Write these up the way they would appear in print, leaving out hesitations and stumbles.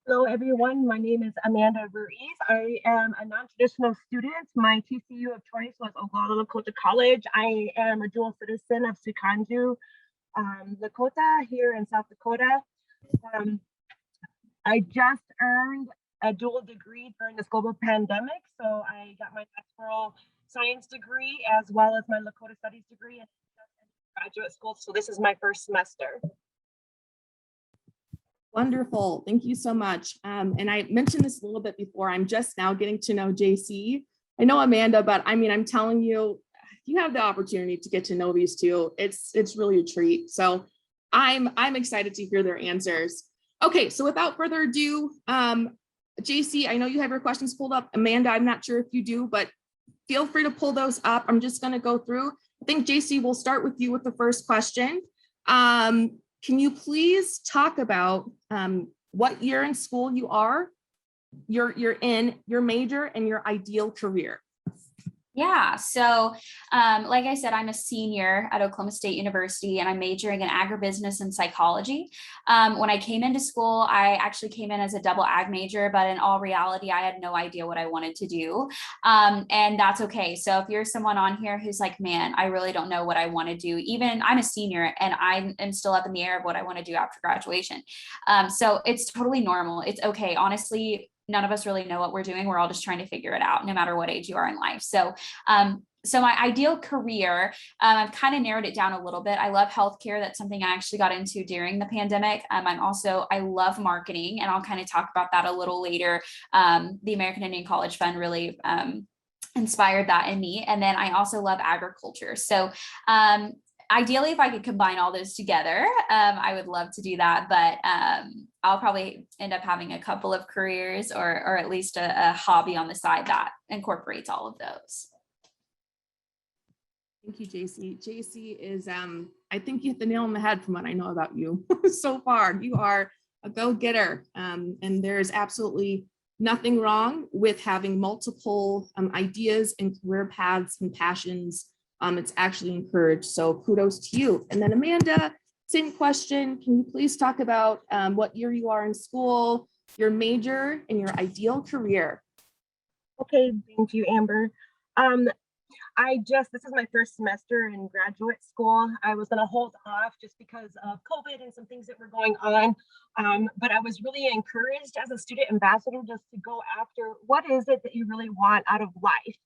Hello, everyone. My name is Amanda Ruiz. I am a non-traditional student. My TCU of choice was Oglala Lakota College. I am a dual citizen of Sikanju, Lakota here in South Dakota. Um, I just earned a dual degree during this global pandemic. So I got my pastoral science degree as well as my Lakota studies degree in graduate school. So this is my first semester. Wonderful. Thank you so much. And I mentioned this a little bit before. I'm just now getting to know JC. I know Amanda, but I mean, I'm telling you, if you have the opportunity to get to know these two, it's really a treat. So I'm excited to hear their answers. Okay, so without further ado, JC, I know you have your questions pulled up. Amanda, I'm not sure if you do, but feel free to pull those up. I'm just going to go through. I think JC, we'll start with you with the first question. Can you please talk about what year in school you're in, your major, and your ideal career? Yeah, so like I said, I'm a senior at Oklahoma State University and I'm majoring in agribusiness and psychology. When I came into school, I actually came in as a double ag major, but in all reality, I had no idea what I wanted to do. And that's okay. So if you're someone on here who's like, man, I really don't know what I want to do, even I'm a senior and I am still up in the air of what I want to do after graduation. So it's totally normal. It's okay. Honestly, none of us really know what we're doing. We're all just trying to figure it out, no matter what age you are in life. So my ideal career, I've kind of narrowed it down a little bit. I love healthcare. That's something I actually got into during the pandemic. I love marketing, and I'll kind of talk about that a little later. The American Indian College Fund really inspired that in me. And then I also love agriculture. So ideally, if I could combine all those together, I would love to do that. But I'll probably end up having a couple of careers or at least a hobby on the side that incorporates all of those. Thank you, JC. JC is, I think you hit the nail on the head from what I know about you so far. You are a go-getter, and there's absolutely nothing wrong with having multiple ideas and career paths and passions. It's actually encouraged. So kudos to you. And then Amanda, same question. Can you please talk about what year you are in school, your major, and your ideal career? Okay, thank you, Amber. This is my first semester in graduate school. I was going to hold off just because of COVID and some things that were going on. But I was really encouraged as a student ambassador just to go after what is it that you really want out of life.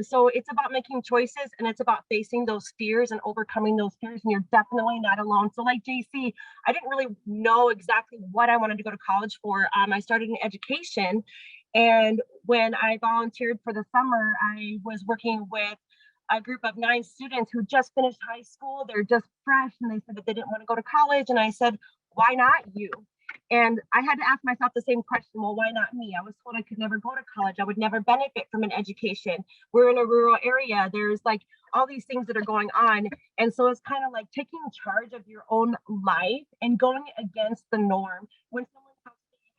So it's about making choices and it's about facing those fears and overcoming those fears. And you're definitely not alone. So like JC, I didn't really know exactly what I wanted to go to college for. I started in education. And when I volunteered for the summer, I was working with a group of 9 students who just finished high school. They're just fresh and they said that they didn't want to go to college. And I said, why not you? And I had to ask myself the same question. Well, why not me? I was told I could never go to college. I would never benefit from an education. We're in a rural area. There's like all these things that are going on. And so it's kind of like taking charge of your own life and going against the norm. When someone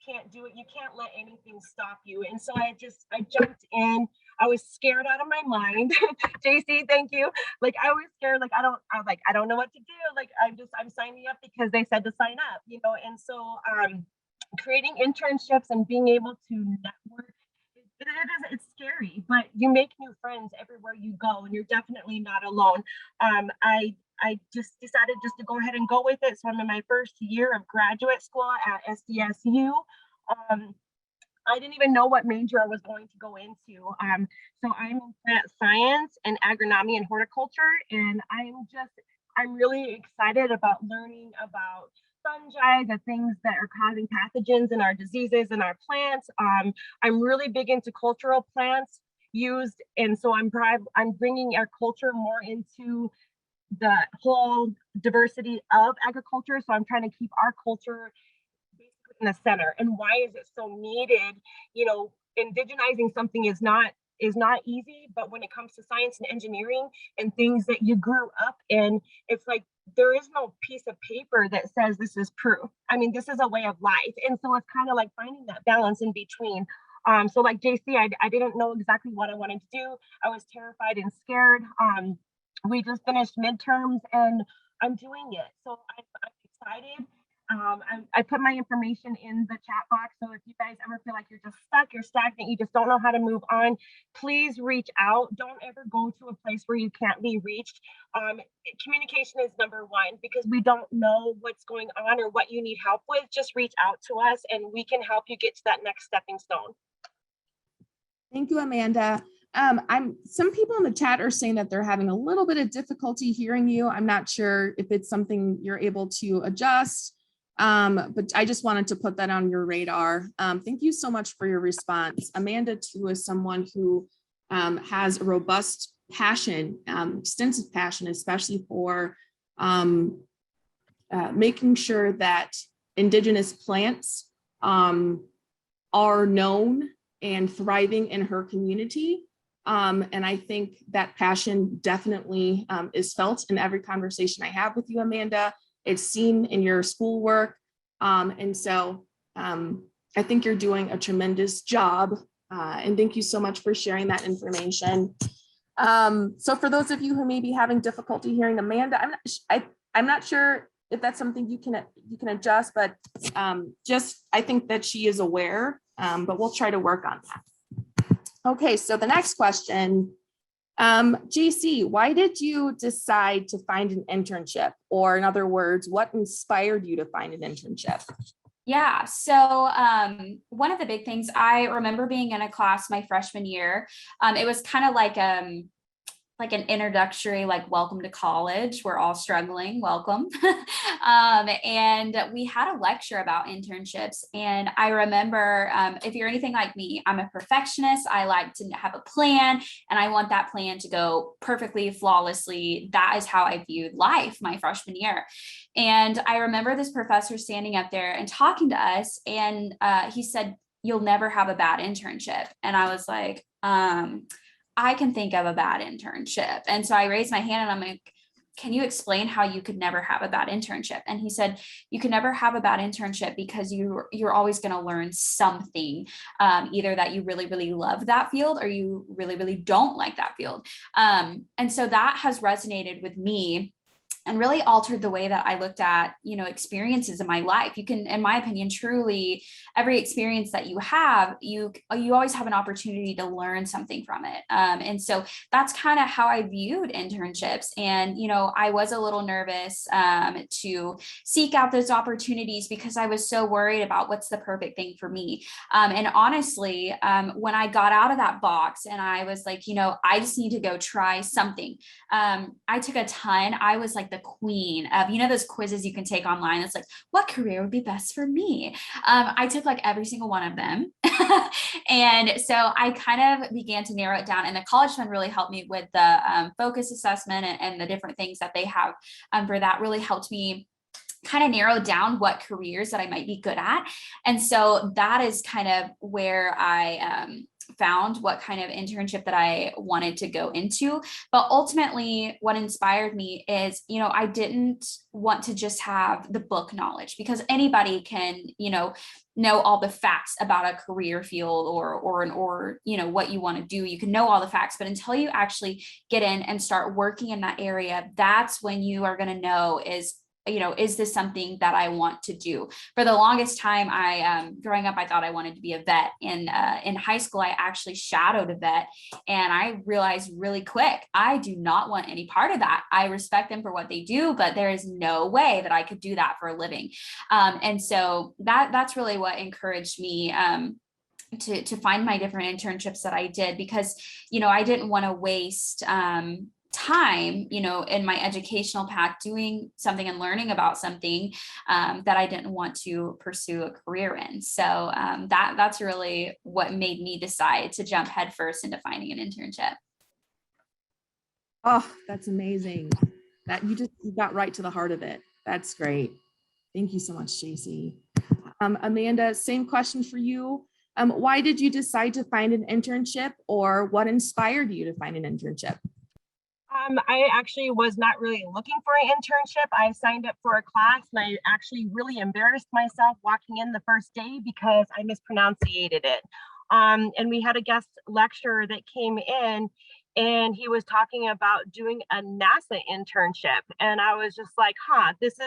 can't do it, you can't let anything stop you. And so I jumped in. I was scared out of my mind. JC, thank you. Like I was scared, like I don't know what to do. Like I'm signing up because they said to sign up, and so creating internships and being able to network, it's scary, but you make new friends everywhere you go and you're definitely not alone. I just decided just to go ahead and go with it. So I'm in my first year of graduate school at SDSU. I didn't even know what major I was going to go into. So I'm in plant science and agronomy and horticulture, and I'm really excited about learning about fungi, the things that are causing pathogens in our diseases and our plants. I'm really big into cultural plants used, and so I'm bringing our culture more into the whole diversity of agriculture. So I'm trying to keep our culture basically in the center. And why is it so needed? Indigenizing something is not easy, but when it comes to science and engineering and things that you grew up in, it's like there is no piece of paper that says this is proof. I mean, this is a way of life. And so it's kind of like finding that balance in between. So like JC, I didn't know exactly what I wanted to do. I was terrified and scared. We just finished midterms and I'm doing it. So I'm excited. I put my information in the chat box. So if you guys ever feel like you're just stuck, you're stagnant, you just don't know how to move on, please reach out. Don't ever go to a place where you can't be reached. Communication is number one, because we don't know what's going on or what you need help with. Just reach out to us and we can help you get to that next stepping stone. Thank you, Amanda. Some people in the chat are saying that they're having a little bit of difficulty hearing you. I'm not sure if it's something you're able to adjust, but I just wanted to put that on your radar. Thank you so much for your response. Amanda, too, is someone who has a robust passion, extensive passion, especially for making sure that Indigenous plants are known and thriving in her community. And I think that passion definitely is felt in every conversation I have with you, Amanda. It's seen in your schoolwork. And so I think you're doing a tremendous job. And thank you so much for sharing that information. So for those of you who may be having difficulty hearing Amanda, I'm not sure if that's something you can adjust, but I think that she is aware, but we'll try to work on that. Okay, so the next question, JC, why did you decide to find an internship? Or in other words, what inspired you to find an internship? Yeah, so one of the big things, I remember being in a class my freshman year. It was kind of like an introductory, like, welcome to college. We're all struggling, welcome. And we had a lecture about internships. And I remember, if you're anything like me, I'm a perfectionist. I like to have a plan and I want that plan to go perfectly, flawlessly. That is how I viewed life my freshman year. And I remember this professor standing up there and talking to us. And he said, "You'll never have a bad internship." And I was like, I can think of a bad internship. And so I raised my hand and I'm like, "Can you explain how you could never have a bad internship?" And he said, "You can never have a bad internship because you're always going to learn something, either that you really, really love that field or you really, really don't like that field." And so that has resonated with me and really altered the way that I looked at, experiences in my life. You can, in my opinion, truly, every experience that you have, you always have an opportunity to learn something from it. And so that's kind of how I viewed internships. And, I was a little nervous to seek out those opportunities because I was so worried about what's the perfect thing for me. And honestly, when I got out of that box and I was like, I just need to go try something. I took a ton. I was like the queen of, those quizzes you can take online. It's like, what career would be best for me? I took like every single one of them. And so I kind of began to narrow it down, and the College Fund really helped me with the focus assessment and the different things that they have for that really helped me kind of narrow down what careers that I might be good at. And so that is kind of where I found what kind of internship that I wanted to go into. But ultimately, what inspired me is, I didn't want to just have the book knowledge, because anybody can, know all the facts about a career field or what you want to do. You can know all the facts, but until you actually get in and start working in that area, that's when you are going to know is this something that I want to do? For the longest time, growing up, I thought I wanted to be a vet. In high school, I actually shadowed a vet, and I realized really quick, I do not want any part of that. I respect them for what they do, but there is no way that I could do that for a living. And so that's really what encouraged me to find my different internships that I did, because, I didn't want to waste time, in my educational path doing something and learning about something that I didn't want to pursue a career in. So that's really what made me decide to jump headfirst into finding an internship. Oh, that's amazing. That you got right to the heart of it. That's great. Thank you so much, JC. Amanda, same question for you. Why did you decide to find an internship, or what inspired you to find an internship? I actually was not really looking for an internship. I signed up for a class and I actually really embarrassed myself walking in the first day because I mispronunciated it. And we had a guest lecturer that came in and he was talking about doing a NASA internship. And I was just like, this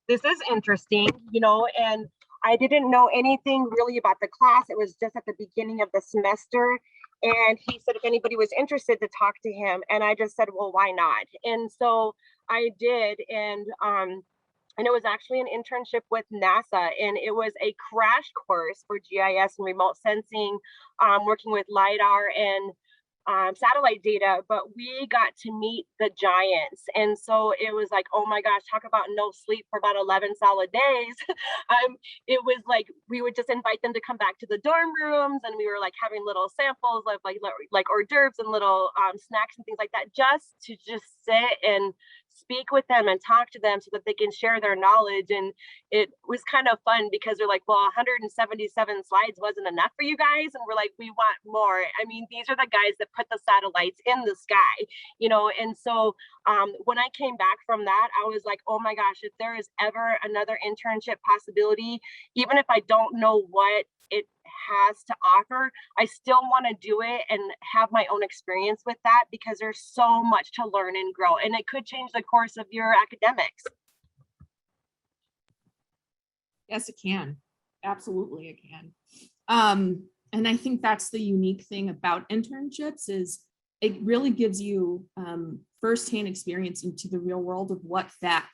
this is interesting, you know, and I didn't know anything really about the class. It was just at the beginning of the semester. And he said if anybody was interested to talk to him. And I just said, well, why not? And so I did. And it was actually an internship with NASA, and it was a crash course for GIS and remote sensing, working with LiDAR and satellite data, but we got to meet the giants. And so it was like, oh my gosh, talk about no sleep for about 11 solid days. It was like, we would just invite them to come back to the dorm rooms, and we were like having little samples of like hors d'oeuvres and little snacks and things like that, just to just sit and speak with them and talk to them so that they can share their knowledge. And it was kind of fun because they're like, well, 177 slides wasn't enough for you guys. And we're like, we want more. I mean, these are the guys that put the satellites in the sky, you know? And so when I came back from that, I was like, oh my gosh, if there is ever another internship possibility, even if I don't know what it has to offer, I still want to do it and have my own experience with that, because there's so much to learn and grow, and it could change the course of your academics. Yes, it can. Absolutely, it can. And I think that's the unique thing about internships is it really gives you firsthand experience into the real world of what that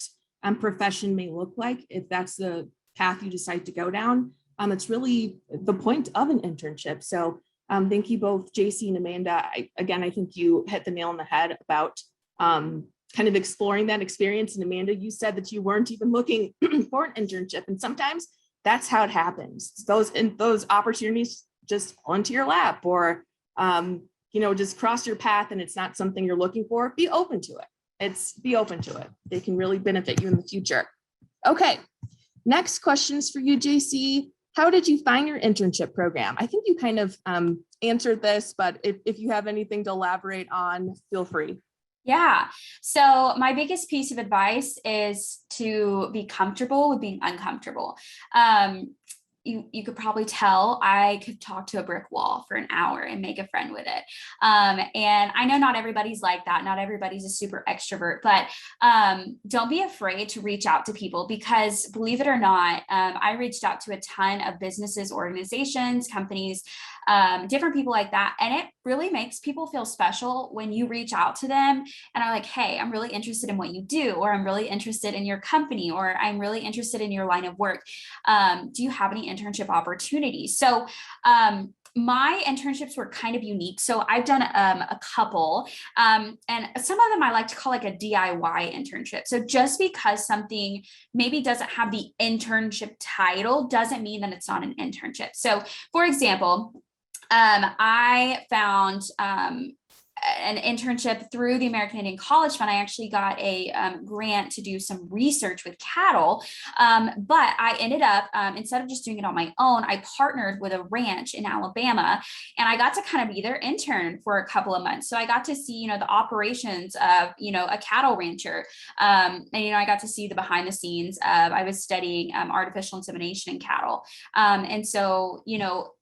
profession may look like if that's the path you decide to go down. It's really the point of an internship. So thank you both, JC and Amanda. I think you hit the nail on the head about kind of exploring that experience. And Amanda, you said that you weren't even looking for an internship. And sometimes that's how it happens. Those opportunities just fall into your lap, or just cross your path and it's not something you're looking for. Be open to it. Be open to it. They can really benefit you in the future. Okay, next questions for you, JC. How did you find your internship program? I think you kind of answered this, but if you have anything to elaborate on, feel free. Yeah. So my biggest piece of advice is to be comfortable with being uncomfortable. You could probably tell I could talk to a brick wall for an hour and make a friend with it. And I know not everybody's like that. Not everybody's a super extrovert, but don't be afraid to reach out to people, because believe it or not, I reached out to a ton of businesses, organizations, companies, different people like that. And it really makes people feel special when you reach out to them and are like, hey, I'm really interested in what you do, or I'm really interested in your company, or I'm really interested in your line of work. Do you have any internship opportunities? So my internships were kind of unique. So I've done a couple, and some of them I like to call like a DIY internship. So just because something maybe doesn't have the internship title doesn't mean that it's not an internship. So for example, I found an internship through the American Indian College Fund. I actually got a grant to do some research with cattle, but I ended up, instead of just doing it on my own, I partnered with a ranch in Alabama, and I got to kind of be their intern for a couple of months. So I got to see, the operations of, a cattle rancher, and, I got to see the behind the scenes of, I was studying artificial insemination in cattle. And so,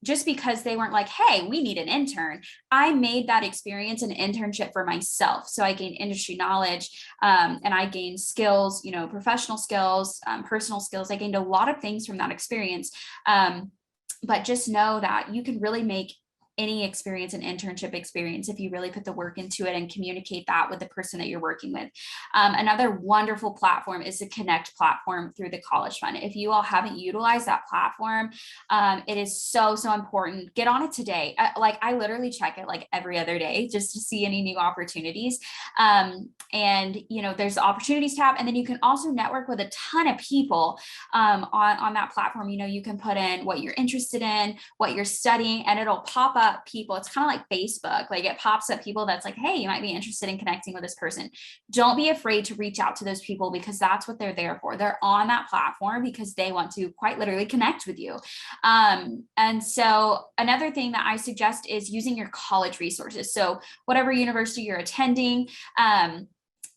just because they weren't like, hey, we need an intern, I made that experience an internship for myself. So I gained industry knowledge, and I gained skills, professional skills, personal skills. I gained a lot of things from that experience. But just know that you can really make any experience an internship experience if you really put the work into it and communicate that with the person that you're working with. Another wonderful platform is the Connect platform through the College Fund. If you all haven't utilized that platform, it is so important. Get on it today. I literally check it like every other day just to see any new opportunities. And there's the opportunities tab, and then you can also network with a ton of people on that platform. You can put in what you're interested in, what you're studying, and it'll pop up people. It's kind of like Facebook. Like it pops up people that's like, hey, you might be interested in connecting with this person. Don't be afraid to reach out to those people, because that's what they're there for. They're on that platform because they want to quite literally connect with you. And so another thing that I suggest is using your college resources. So whatever university you're attending,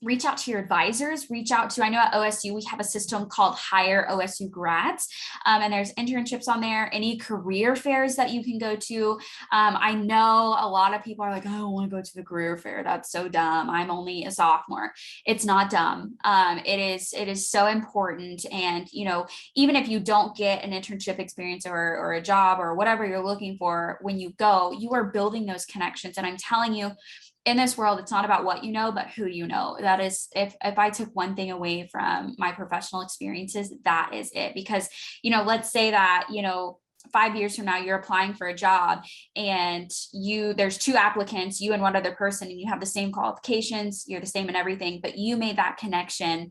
reach out to your advisors, reach out to, I know at OSU, we have a system called Hire OSU Grads, and there's internships on there, any career fairs that you can go to. I know a lot of people are like, I don't want to go to the career fair. That's so dumb. I'm only a sophomore. It's not dumb. It is so important. And, you know, even if you don't get an internship experience or a job or whatever you're looking for, when you go, you are building those connections. And I'm telling you, in this world, it's not about what you know, but who you know. That is, if I took one thing away from my professional experiences, that is it. Because, you know, let's say that, you know, 5 years from now, you're applying for a job and there's 2 applicants, you and one other person, and you have the same qualifications, you're the same in everything, but you made that connection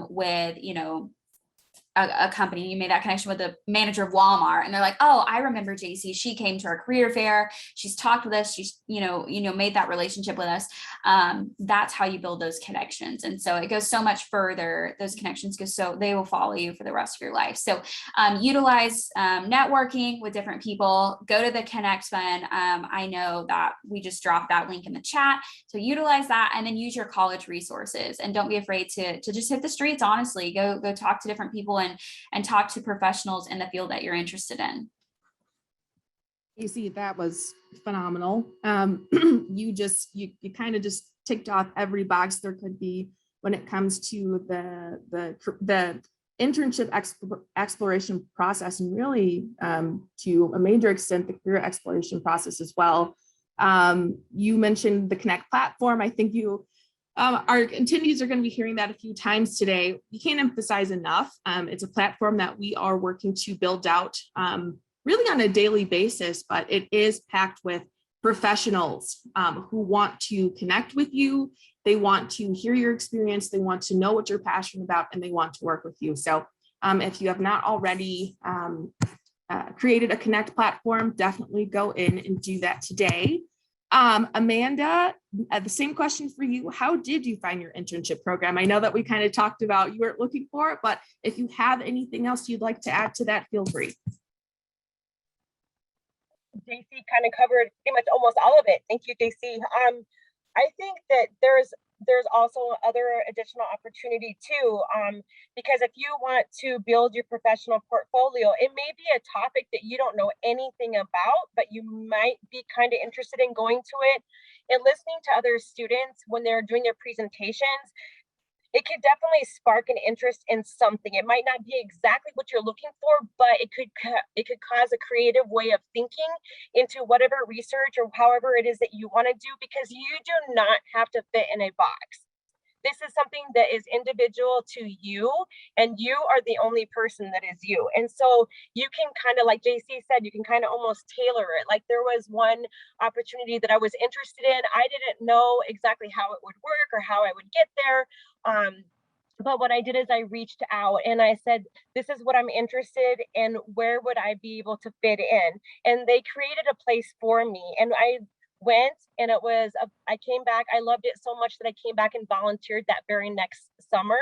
with, you know, a company, you made that connection with the manager of Walmart, and they're like, oh, I remember JC, she came to our career fair, she's talked with us, she's, you know, made that relationship with us. That's how you build those connections. And so it goes so much further. Those connections go, so they will follow you for the rest of your life. So utilize networking with different people, go to the Connect Fund. I know that we just dropped that link in the chat. So utilize that, and then use your college resources, and don't be afraid to just hit the streets. Honestly, go talk to different people and talk to professionals in the field that you're interested in. Casey, that was phenomenal. You kind of just ticked off every box there could be when it comes to the internship exploration process, and really to a major extent the career exploration process as well. You mentioned the Connect platform. I think our attendees are going to be hearing that a few times today. You can't emphasize enough. It's a platform that we are working to build out really on a daily basis, but it is packed with professionals who want to connect with you. They want to hear your experience. They want to know what you're passionate about, and they want to work with you. So if you have not already created a Connect platform, definitely go in and do that today. Amanda, the same question for you. How did you find your internship program? I know that we kind of talked about you weren't looking for it, but if you have anything else you'd like to add to that, feel free. JC kind of covered pretty much almost all of it. Thank you, JC. I think that there's also other additional opportunity too, because if you want to build your professional portfolio, it may be a topic that you don't know anything about, but you might be kind of interested in going to it and listening to other students when they're doing their presentations. It could definitely spark an interest in something. It might not be exactly what you're looking for, but it could cause a creative way of thinking into whatever research or however it is that you want to do, because you do not have to fit in a box. This is something that is individual to you, and you are the only person that is you. And so you can kind of, like JC said, you can kind of almost tailor it. Like there was one opportunity that I was interested in. I didn't know exactly how it would work or how I would get there. But what I did is I reached out and I said, this is what I'm interested in. Where would I be able to fit in? And they created a place for me. And I went, and I came back. I loved it so much that I came back and volunteered that very next summer.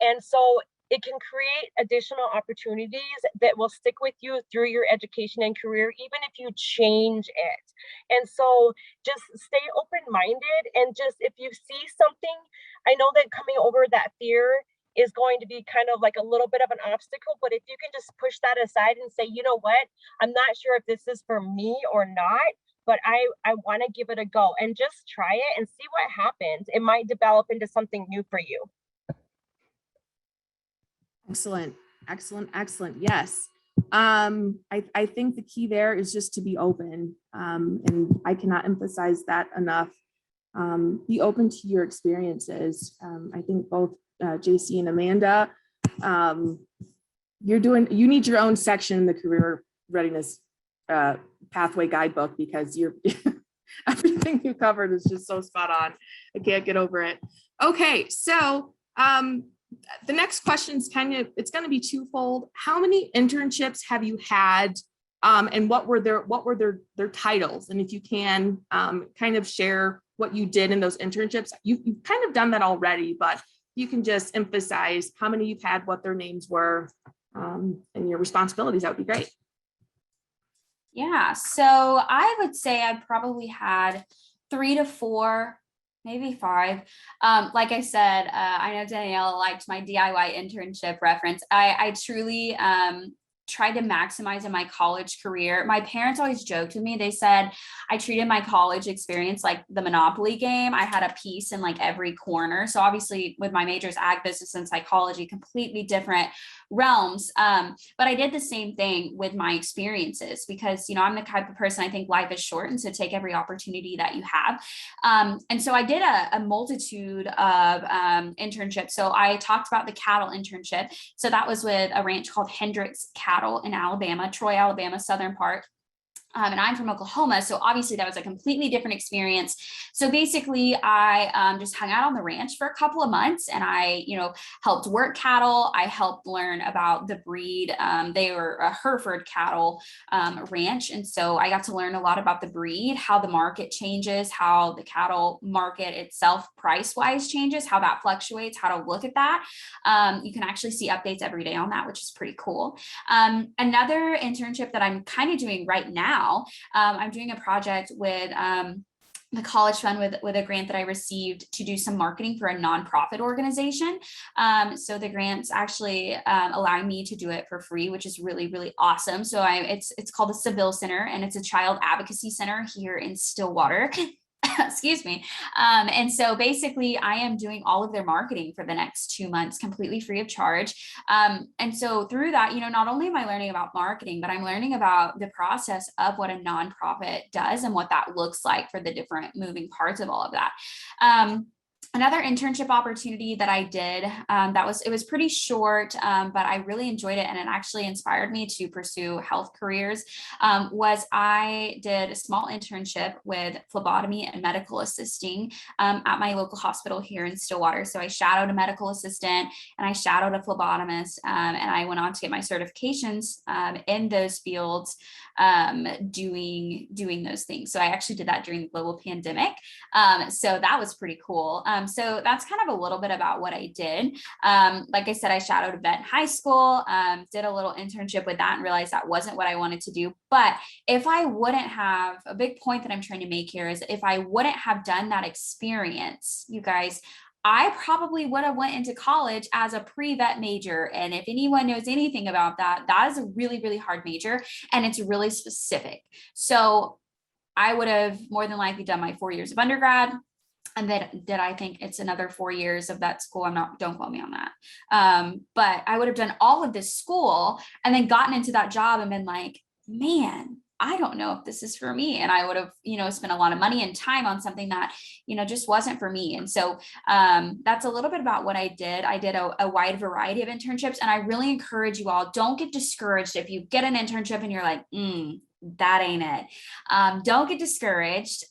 And so it can create additional opportunities that will stick with you through your education and career, even if you change it. And so just stay open-minded, and just if you see something, I know that coming over that fear is going to be kind of like a little bit of an obstacle, but if you can just push that aside and say, you know what, I'm not sure if this is for me or not, but I want to give it a go, and just try it and see what happens. It might develop into something new for you. Excellent, excellent, excellent. Yes. I think the key there is just to be open. And I cannot emphasize that enough. Be open to your experiences. I think both JC and Amanda, you need your own section in the career readiness pathway guidebook, because everything you covered is just so spot on. I can't get over it. Okay, so the next question is it's going to be twofold. How many internships have you had, and what were their titles? And if you can kind of share what you did in those internships. You've kind of done that already, but you can just emphasize how many you've had, what their names were, and your responsibilities. That would be great. Yeah, so I would say I probably had 3 to 4 maybe 5. Like I said, I know Danielle liked my DIY internship reference. I truly tried to maximize in my college career. My parents always joked with me. They said I treated my college experience like the Monopoly game. I had a piece in like every corner. So obviously with my majors, ag, business, and psychology, completely different realms. But I did the same thing with my experiences because, you know, I'm the type of person, I think life is short. And so take every opportunity that you have. And so I did a multitude of internships. So I talked about the cattle internship. So that was with a ranch called Hendricks Cattle in Alabama, Troy, Alabama, southern part. And I'm from Oklahoma. So obviously that was a completely different experience. So basically I just hung out on the ranch for a couple of months and I, you know, helped work cattle. I helped learn about the breed. They were a Hereford cattle ranch. And so I got to learn a lot about the breed, how the market changes, how the cattle market itself price-wise changes, how that fluctuates, how to look at that. You can actually see updates every day on that, which is pretty cool. Another internship that I'm kind of doing right now, I'm doing a project with the college fund with a grant that I received to do some marketing for a nonprofit organization. So the grant's actually allowing me to do it for free, which is really, really awesome. So it's called the Seville Center, and it's a child advocacy center here in Stillwater. Excuse me. And so basically I am doing all of their marketing for the next 2 months, completely free of charge. And so through that, you know, not only am I learning about marketing, but I'm learning about the process of what a nonprofit does and what that looks like for the different moving parts of all of that. Another internship opportunity that I did, it was pretty short, but I really enjoyed it and it actually inspired me to pursue health careers, was I did a small internship with phlebotomy and medical assisting at my local hospital here in Stillwater. So I shadowed a medical assistant and I shadowed a phlebotomist, and I went on to get my certifications in those fields, doing those things. So I actually did that during the global pandemic. So that was pretty cool. So that's kind of a little bit about what I did. Like I said, I shadowed a vet in high school, did a little internship with that and realized that wasn't what I wanted to do. But if I wouldn't have, a big point that I'm trying to make here is if I wouldn't have done that experience, you guys, I probably would have went into college as a pre-vet major. And if anyone knows anything about that, that is a really, really hard major and it's really specific. So I would have more than likely done my 4 years of undergrad. And then did I think it's another 4 years of that school? Don't quote me on that. But I would have done all of this school and then gotten into that job and been like, man, I don't know if this is for me. And I would have, you know, spent a lot of money and time on something that, you know, just wasn't for me. And so that's a little bit about what I did. I did a wide variety of internships. And I really encourage you all, don't get discouraged if you get an internship and you're like, that ain't it. Don't get discouraged.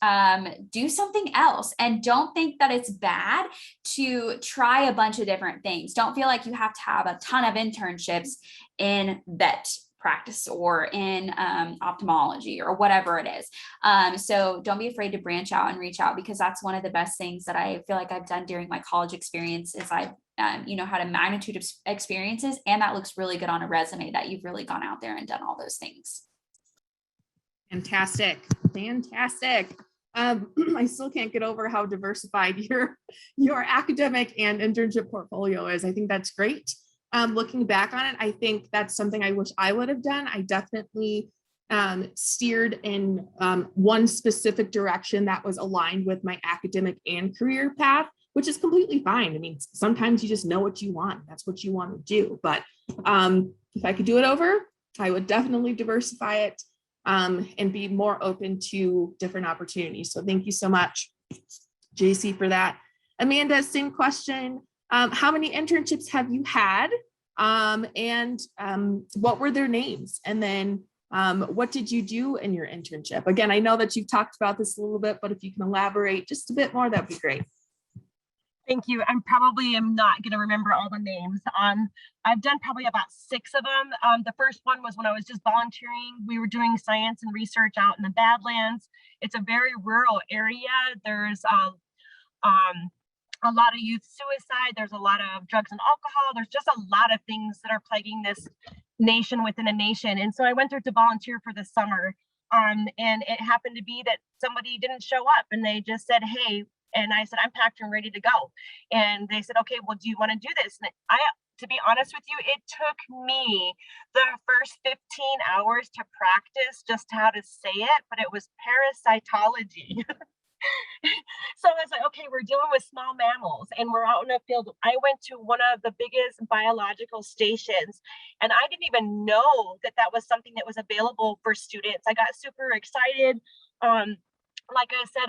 Do something else. And don't think that it's bad to try a bunch of different things. Don't feel like you have to have a ton of internships in vet practice or in ophthalmology or whatever it is. So don't be afraid to branch out and reach out, because that's one of the best things that I feel like I've done during my college experience is I've had a magnitude of experiences, and that looks really good on a resume that you've really gone out there and done all those things. Fantastic. I still can't get over how diversified your academic and internship portfolio is. I think that's great. Looking back on it, I think that's something I wish I would have done. I definitely steered in one specific direction that was aligned with my academic and career path, which is completely fine. I mean, sometimes you just know what you want. That's what you want to do. But if I could do it over, I would definitely diversify it and be more open to different opportunities. So thank you so much, JC, for that. Amanda, same question. How many internships have you had? And what were their names? And then what did you do in your internship? Again, I know that you've talked about this a little bit, but if you can elaborate just a bit more, that'd be great. Thank you. I probably am not going to remember all the names. I've done probably about 6 of them. The first one was when I was just volunteering. We were doing science and research out in the Badlands. It's a very rural area. There's a lot of youth suicide. There's a lot of drugs and alcohol. There's just a lot of things that are plaguing this nation within a nation. And so I went there to volunteer for the summer. And it happened to be that somebody didn't show up and they just said, hey, And I said, I'm packed and ready to go. And they said, okay, well, do you want to do this? And to be honest with you, it took me the first 15 hours to practice just how to say it, but it was parasitology. So I was like, okay, we're dealing with small mammals and we're out in a field. I went to one of the biggest biological stations and I didn't even know that that was something that was available for students. I got super excited. Like I said,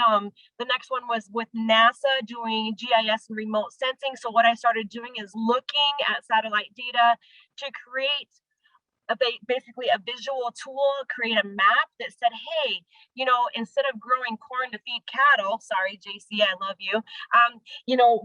the next one was with NASA doing GIS and remote sensing. So what I started doing is looking at satellite data to create basically a visual tool, create a map that said, hey, instead of growing corn to feed cattle, sorry, JC, I love you.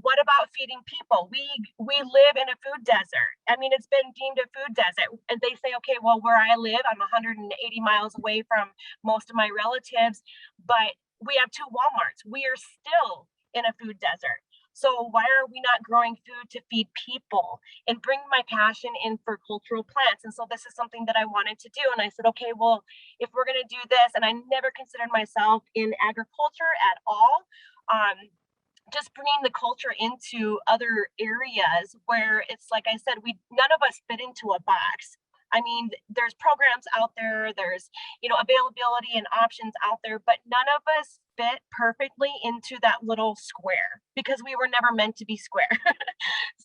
What about feeding people? We live in a food desert. I mean, it's been deemed a food desert. And they say, okay, well, where I live, I'm 180 miles away from most of my relatives, but we have 2 Walmarts. We are still in a food desert. So why are we not growing food to feed people and bring my passion in for cultural plants? And so this is something that I wanted to do. And I said, okay, well, if we're going to do this, and I never considered myself in agriculture at all, just bringing the culture into other areas where it's like I said, none of us fit into a box. I mean, there's programs out there, there's, availability and options out there, but none of us fit perfectly into that little square because we were never meant to be square.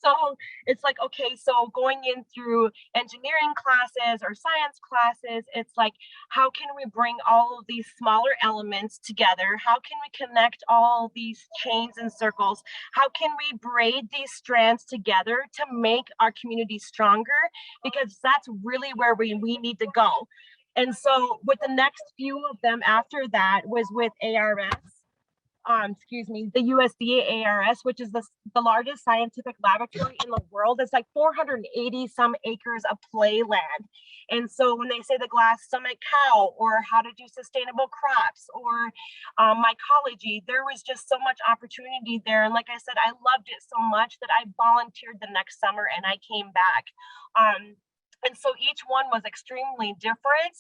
So it's like, okay, so going in through engineering classes or science classes, it's like, how can we bring all of these smaller elements together? How can we connect all these chains and circles? How can we braid these strands together to make our community stronger? Because that's really where we need to go. And so with the next few of them after that was with ARS, the USDA ARS, which is the largest scientific laboratory in the world. It's like 480 some acres of play land. And so when they say the glass summit cow or how to do sustainable crops or mycology, there was just so much opportunity there. And like I said, I loved it so much that I volunteered the next summer and I came back. And so each one was extremely different.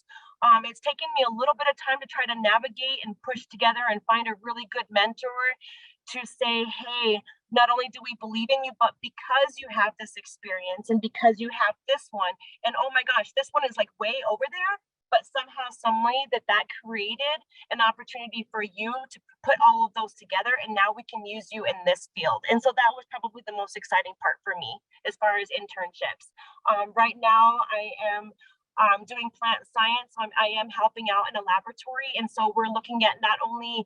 It's taken me a little bit of time to try to navigate and push together and find a really good mentor to say, hey, not only do we believe in you, but because you have this experience and because you have this one, and oh my gosh, this one is like way over there, but somehow, some way that created an opportunity for you to put all of those together, and now we can use you in this field. And so that was probably the most exciting part for me as far as internships. Right now, I am doing plant science. I am helping out in a laboratory. And so we're looking at not only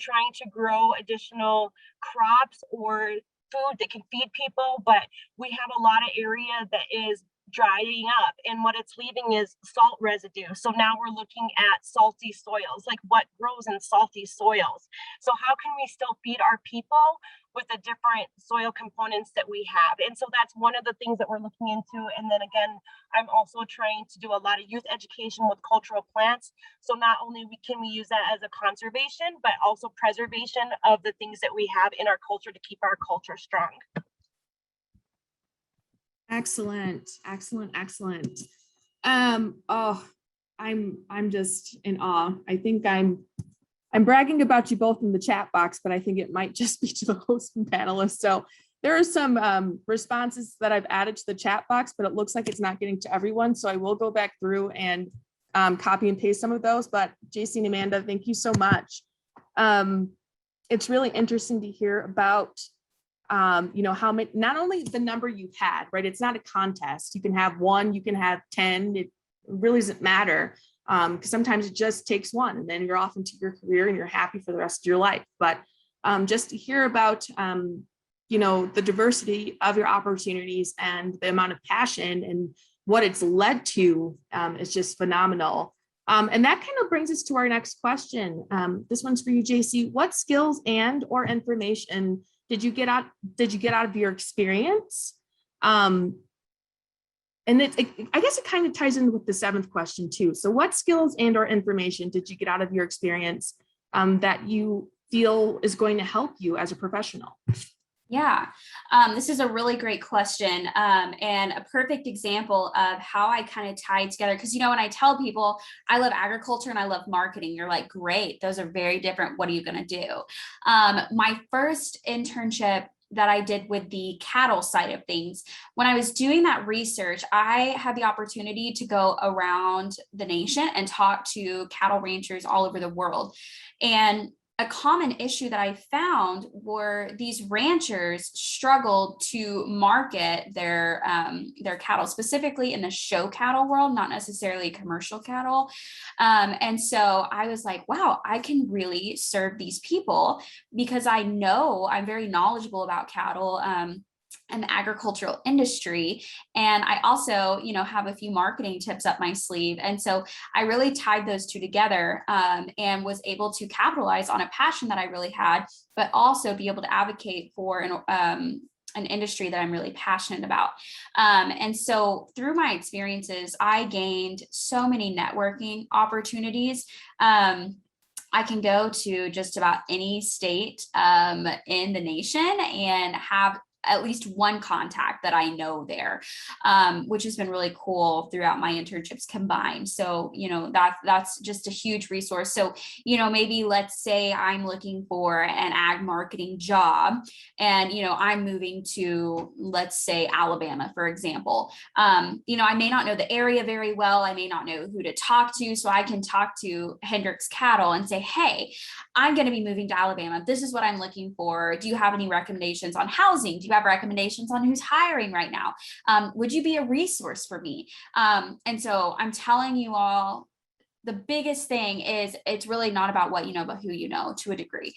trying to grow additional crops or food that can feed people, but we have a lot of area that is drying up and what it's leaving is salt residue. So now we're looking at salty soils, like what grows in salty soils. So how can we still feed our people with the different soil components that we have? And so that's one of the things that we're looking into. And then again, I'm also trying to do a lot of youth education with cultural plants. So not only can we use that as a conservation, but also preservation of the things that we have in our culture to keep our culture strong. Excellent, excellent, excellent. Oh, I'm just in awe. I think I'm bragging about you both in the chat box, but I think it might just be to the host and panelists. So there are some responses that I've added to the chat box, but it looks like it's not getting to everyone. So I will go back through and copy and paste some of those. But JC and Amanda, thank you so much. It's really interesting to hear about how many, not only the number you've had, right? It's not a contest. You can have 1, you can have 10. It really doesn't matter because sometimes it just takes one and then you're off into your career and you're happy for the rest of your life. But just to hear about, the diversity of your opportunities and the amount of passion and what it's led to is just phenomenal. And that kind of brings us to our next question. This one's for you, JC. What skills or information did you get out of your experience? And I guess it kind of ties in with the 7th question too. So what skills or information did you get out of your experience that you feel is going to help you as a professional? Yeah, this is a really great question, and a perfect example of how I kind of tie together. Because, when I tell people I love agriculture and I love marketing, you're like, great, those are very different. What are you going to do? My first internship that I did with the cattle side of things, when I was doing that research, I had the opportunity to go around the nation and talk to cattle ranchers all over the world. And a common issue that I found were these ranchers struggled to market their cattle, specifically in the show cattle world, not necessarily commercial cattle. And so I was like, wow, I can really serve these people because I know I'm very knowledgeable about cattle. And the agricultural industry. And I also, have a few marketing tips up my sleeve. And so I really tied those two together, and was able to capitalize on a passion that I really had, but also be able to advocate for an industry that I'm really passionate about. And so through my experiences, I gained so many networking opportunities. I can go to just about any state in the nation and have at least one contact that I know there, which has been really cool throughout my internships combined. So, that's just a huge resource. So, maybe let's say I'm looking for an ag marketing job and, I'm moving to, let's say, Alabama, for example. I may not know the area very well. I may not know who to talk to. So I can talk to Hendricks Cattle and say, hey, I'm going to be moving to Alabama. This is what I'm looking for. Do you have any recommendations on housing? Do you have recommendations on who's hiring right now? Would you be a resource for me? And so I'm telling you all, the biggest thing is it's really not about what you know, but who you know to a degree.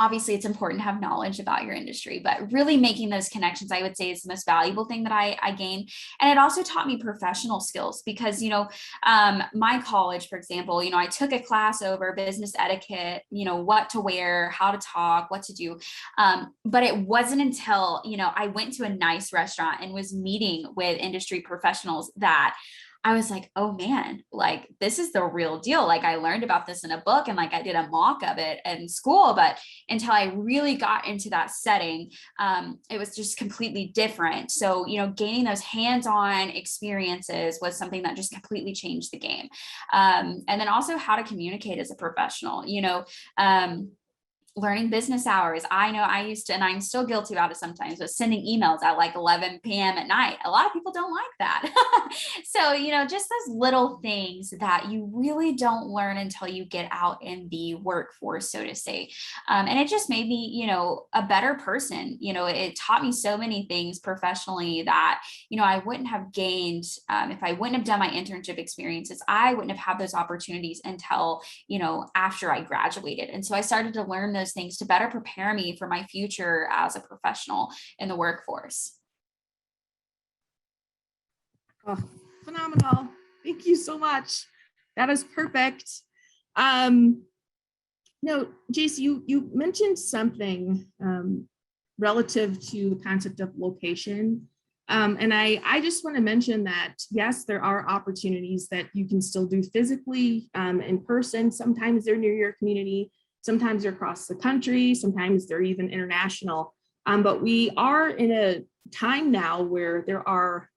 Obviously, it's important to have knowledge about your industry, but really making those connections, I would say, is the most valuable thing that I gained. And it also taught me professional skills because, my college, for example, I took a class over business etiquette, what to wear, how to talk, what to do. But it wasn't until, I went to a nice restaurant and was meeting with industry professionals that I was like, oh man, like this is the real deal. Like I learned about this in a book and like I did a mock of it in school, but until I really got into that setting, it was just completely different. So, gaining those hands-on experiences was something that just completely changed the game. And then also how to communicate as a professional, learning business hours. I know I used to, and I'm still guilty about it sometimes, but sending emails at like 11 p.m. at night. A lot of people don't like that. So, just those little things that you really don't learn until you get out in the workforce, so to say. And it just made me, a better person. It taught me so many things professionally that, I wouldn't have gained if I wouldn't have done my internship experiences. I wouldn't have had those opportunities until, after I graduated. And so I started to learn those things to better prepare me for my future as a professional in the workforce. Oh, phenomenal. Thank you so much. That is perfect. No, JC, you mentioned something relative to the concept of location. And I just want to mention that, yes, there are opportunities that you can still do physically in person. Sometimes they're near your community. Sometimes they're across the country, sometimes they're even international. But we are in a time now where there are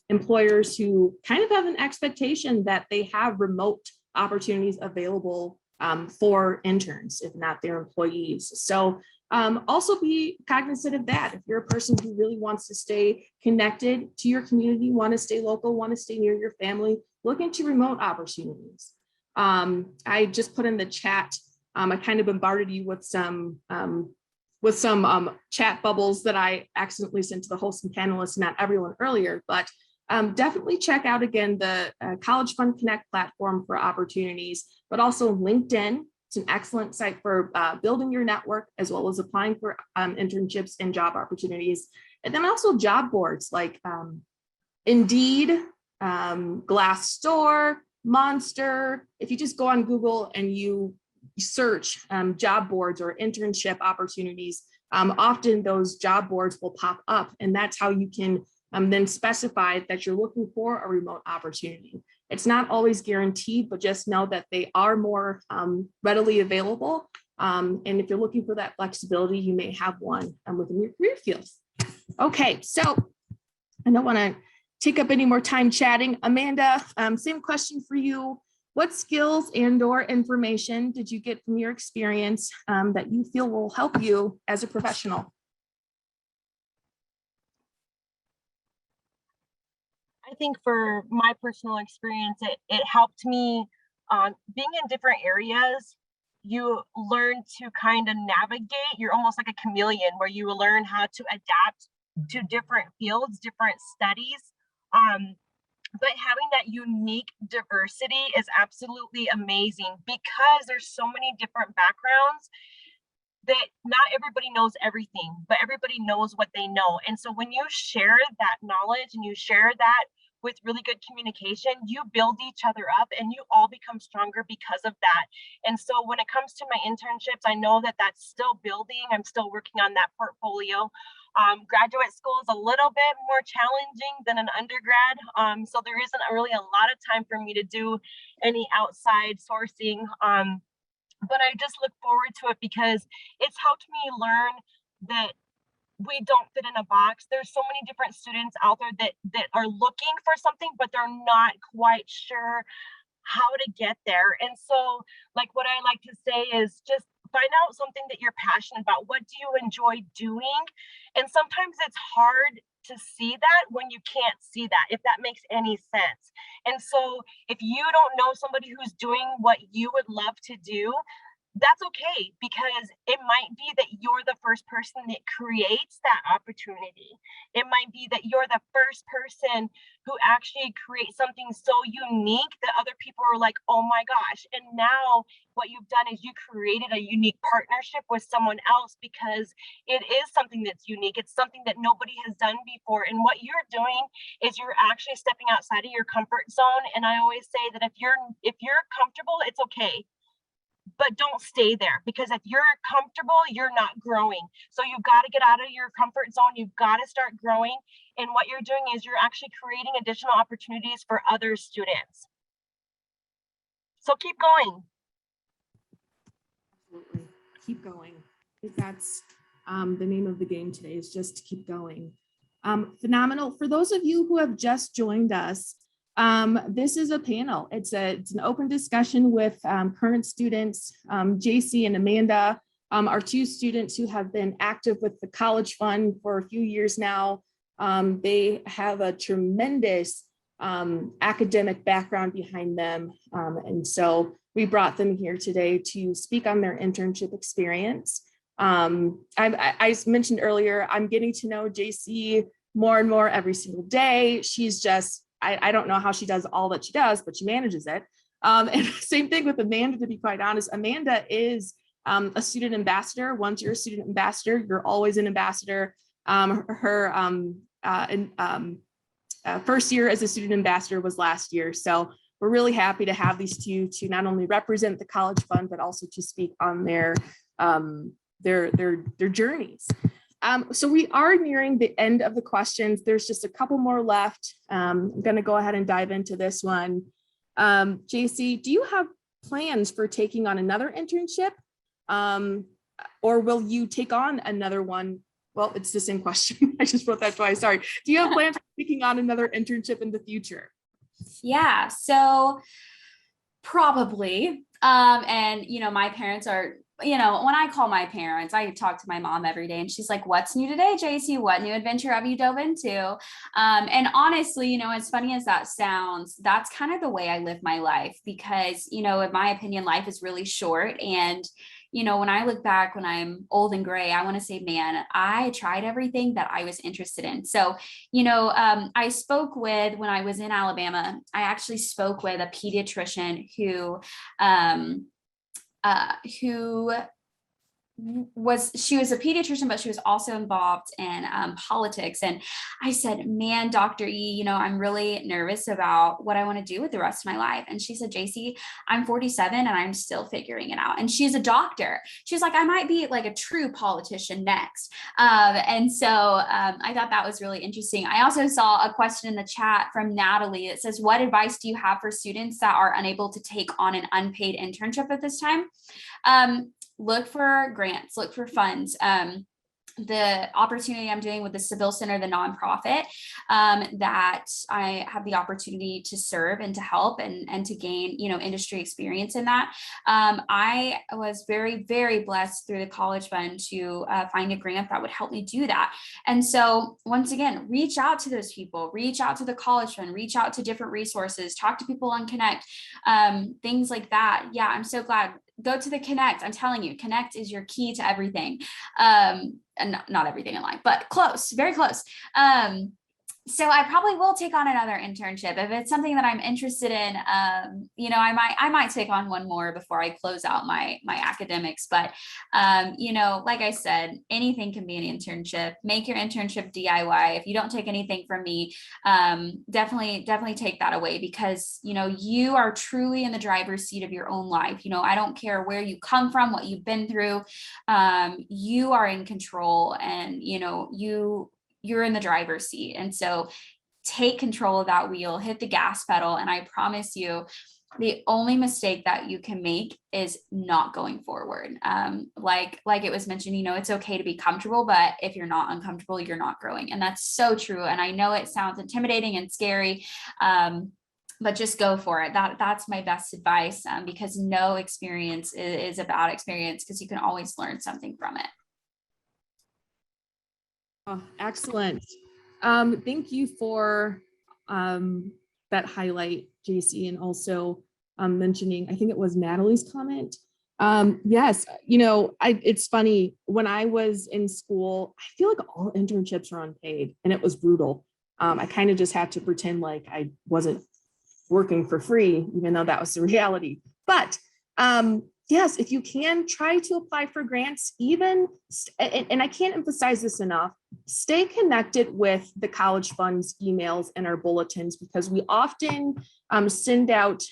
employers who kind of have an expectation that they have remote opportunities available for interns, if not their employees. So also be cognizant of that. If you're a person who really wants to stay connected to your community, want to stay local, want to stay near your family, look into remote opportunities. I just put in the chat, I kind of bombarded you with some chat bubbles that I accidentally sent to the host and panelists, not everyone earlier, but definitely check out again the College Fund Connect platform for opportunities, but also LinkedIn. It's an excellent site for building your network as well as applying for internships and job opportunities. And then also job boards like Indeed, Glassdoor, Monster. If you just go on Google and you search job boards or internship opportunities, often those job boards will pop up, and that's how you can then specify that you're looking for a remote opportunity. It's not always guaranteed, but just know that they are more readily available. And if you're looking for that flexibility, you may have one within your career fields. Okay, so I don't want to take up any more time chatting. Amanda, same question for you. What skills and/or information did you get from your experience that you feel will help you as a professional? I think for my personal experience, it helped me being in different areas. You learn to kind of navigate. You're almost like a chameleon where you learn how to adapt to different fields, different studies. But having that unique diversity is absolutely amazing because there's so many different backgrounds that not everybody knows everything, but everybody knows what they know. And so when you share that knowledge and you share that with really good communication, you build each other up and you all become stronger because of that. And so when it comes to my internships, I know that that's still building. I'm still working on that portfolio. Graduate school is a little bit more challenging than an undergrad. So there isn't really a lot of time for me to do any outside sourcing. But I just look forward to it because it's helped me learn that we don't fit in a box. There's so many different students out there that are looking for something, but they're not quite sure how to get there. And so, like, what I like to say is just find out something that you're passionate about. What do you enjoy doing? And sometimes it's hard to see that when you can't see that, if that makes any sense. And so if you don't know somebody who's doing what you would love to do, that's okay, because it might be that you're the first person that creates that opportunity. It might be that you're the first person who actually creates something so unique that other people are like, oh my gosh. And now what you've done is you created a unique partnership with someone else because it is something that's unique. It's something that nobody has done before. And what you're doing is you're actually stepping outside of your comfort zone. And I always say that if you're comfortable, it's okay, but don't stay there, because if you're comfortable, you're not growing. So you've got to get out of your comfort zone. You've got to start growing. And what you're doing is you're actually creating additional opportunities for other students. So keep going. Absolutely. Keep going. I think that's the name of the game today, is just to keep going. Phenomenal. For those of you who have just joined us, this is a panel. It's an open discussion with current students. JC and Amanda are two students who have been active with the College Fund for a few years now. They have a tremendous academic background behind them. And so we brought them here today to speak on their internship experience. I mentioned earlier, I'm getting to know JC more and more every single day. She's just, I don't know how she does all that she does, but she manages it. And same thing with Amanda, to be quite honest. Amanda is a student ambassador. Once you're a student ambassador, you're always an ambassador. Her first year as a student ambassador was last year. So we're really happy to have these two to not only represent the College Fund, but also to speak on their journeys. So we are nearing the end of the questions. There's just a couple more left. I'm going to go ahead and dive into this one. JC, do you have plans for taking on another internship? Or will you take on another one? Well, it's the same question. I just wrote that twice. Sorry. Do you have plans for taking on another internship in the future? Yeah, so probably. And, my parents are, when I call my parents, I talk to my mom every day and she's like, what's new today, JC? What new adventure have you dove into? And honestly, as funny as that sounds, that's kind of the way I live my life because, in my opinion, life is really short. And, when I look back, when I'm old and gray, I want to say, man, I tried everything that I was interested in. So, I spoke with, when I was in Alabama, I actually spoke with a pediatrician who she was a pediatrician, but she was also involved in politics. And I said, man, Dr. E, I'm really nervous about what I want to do with the rest of my life. And she said, JC, I'm 47 and I'm still figuring it out. And she's a doctor. She's like, I might be like a true politician next. And so I thought that was really interesting. I also saw a question in the chat from Natalie that says, what advice do you have for students that are unable to take on an unpaid internship at this time? look for grants, look for funds. The opportunity I'm doing with the Seville Center, the nonprofit, that I have the opportunity to serve and to help and to gain, industry experience in that. I was very, very blessed through the college fund to find a grant that would help me do that. And so once again, reach out to those people, reach out to the college fund, reach out to different resources, talk to people on Connect, things like that. Yeah, I'm so glad. Go to the Connect. I'm telling you, Connect is your key to everything. And not everything in life, but close, very close. So I probably will take on another internship if it's something that I'm interested in. I might take on one more before I close out my academics. But like I said, anything can be an internship. Make your internship DIY. If you don't take anything from me, definitely take that away, because you are truly in the driver's seat of your own life. I don't care where you come from, what you've been through. You are in control, and you're in the driver's seat. And so take control of that wheel, hit the gas pedal. And I promise you, the only mistake that you can make is not going forward. Like it was mentioned, it's okay to be comfortable, but if you're not uncomfortable, you're not growing. And that's so true. And I know it sounds intimidating and scary, but just go for it. That's my best advice, because no experience is a bad experience, because you can always learn something from it. Oh, excellent. Thank you for that highlight, JC, and also mentioning, I think it was Natalie's comment. Yes, it's funny, when I was in school, I feel like all internships are unpaid, and it was brutal. I kind of just had to pretend like I wasn't working for free, even though that was the reality. But yes, if you can, try to apply for grants, and I can't emphasize this enough, stay connected with the college funds emails and our bulletins, because we often send out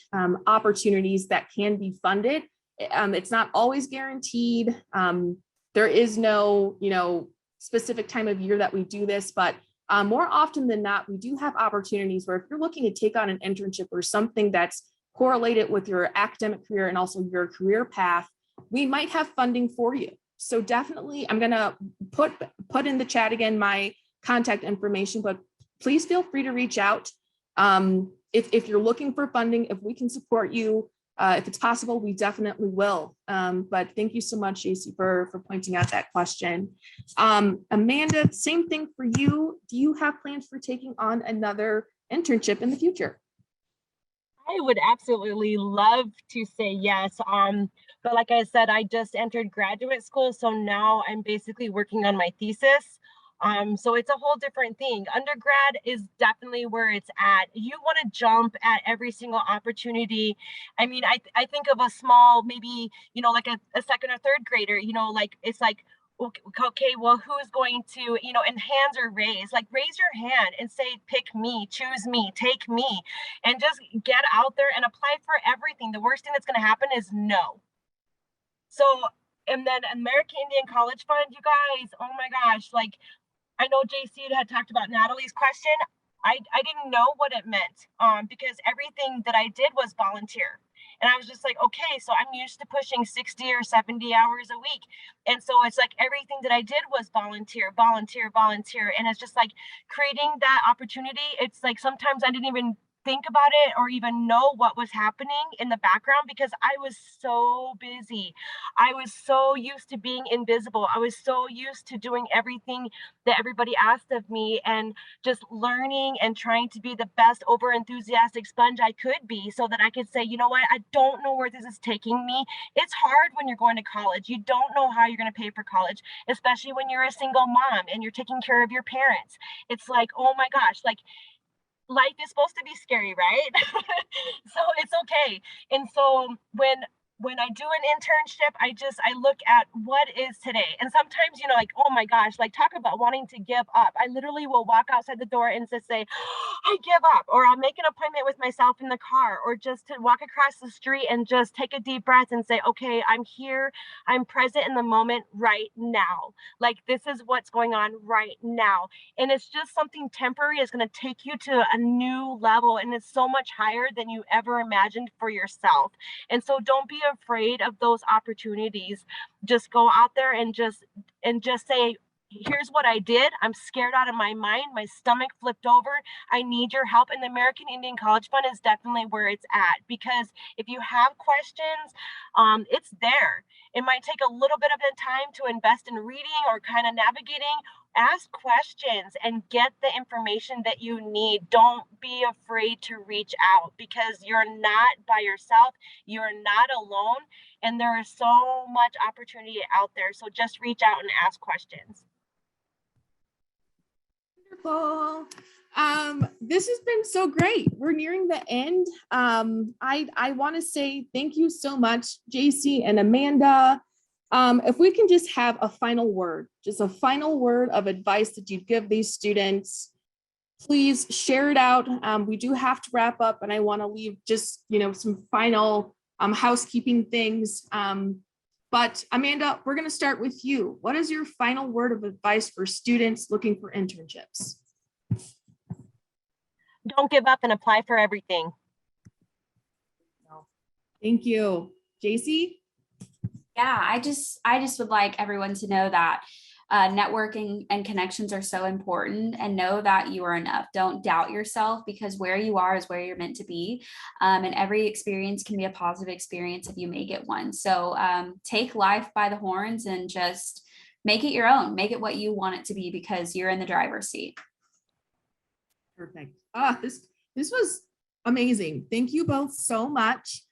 opportunities that can be funded. It's not always guaranteed. There is no, specific time of year that we do this, but more often than not, we do have opportunities where if you're looking to take on an internship or something that's correlated with your academic career and also your career path, we might have funding for you. So definitely, I'm gonna put in the chat again my contact information, but please feel free to reach out. If you're looking for funding, if we can support you, if it's possible, we definitely will. But thank you so much, JC, for pointing out that question. Amanda, same thing for you. Do you have plans for taking on another internship in the future? I would absolutely love to say yes. But like I said, I just entered graduate school, so now I'm basically working on my thesis. So it's a whole different thing. Undergrad is definitely where it's at. You want to jump at every single opportunity. I mean, I think of a small, maybe, like a second or third grader, it's like, okay, well, who's going to, and hands are raised, like raise your hand and say, pick me, choose me, take me, and just get out there and apply for everything. The worst thing that's going to happen is no. So, and then American Indian College Fund, you guys, oh my gosh, like, I know JC had talked about Natalie's question. I didn't know what it meant because everything that I did was volunteer. And I was just like, okay, so I'm used to pushing 60 or 70 hours a week. And so it's like everything that I did was volunteer. And it's just like creating that opportunity. It's like sometimes I didn't even think about it or even know what was happening in the background because I was so busy. I was so used to being invisible. I was so used to doing everything that everybody asked of me and just learning and trying to be the best over enthusiastic sponge I could be so that I could say, you know what, I don't know where this is taking me. It's hard when you're going to college. You don't know how you're going to pay for college, especially when you're a single mom and you're taking care of your parents. It's like, oh my gosh, like life is supposed to be scary, right? So it's okay. And so when I do an internship, I look at what is today. And sometimes, like, oh my gosh, like talk about wanting to give up. I literally will walk outside the door and just say, I give up, or I'll make an appointment with myself in the car, or just to walk across the street and just take a deep breath and say, okay, I'm here. I'm present in the moment right now. Like this is what's going on right now. And it's just something temporary. It's going to take you to a new level. And it's so much higher than you ever imagined for yourself. And so don't be afraid of those opportunities. Just go out there and just say, here's what I did. I'm scared out of my mind. My stomach flipped over. I need your help. And the American Indian College Fund is definitely where it's at, because if you have questions, it's there. It might take a little bit of a time to invest in reading or kind of navigating. Ask questions and get the information that you need. Don't be afraid to reach out, because you're not by yourself. You're not alone. And there is so much opportunity out there. So just reach out and ask questions. Wonderful. This has been so great. We're nearing the end. I want to say thank you so much, JC and Amanda. If we can just have a final word, just a final word of advice that you'd give these students, please share it out. We do have to wrap up, and I want to leave just, some final housekeeping things. But Amanda, we're going to start with you. What is your final word of advice for students looking for internships? Don't give up and apply for everything. Thank you. JC? Yeah, I just would like everyone to know that networking and connections are so important, and know that you are enough. Don't doubt yourself, because where you are is where you're meant to be. And every experience can be a positive experience if you make it one. So take life by the horns and just make it your own. Make it what you want it to be, because you're in the driver's seat. Perfect. This was amazing. Thank you both so much.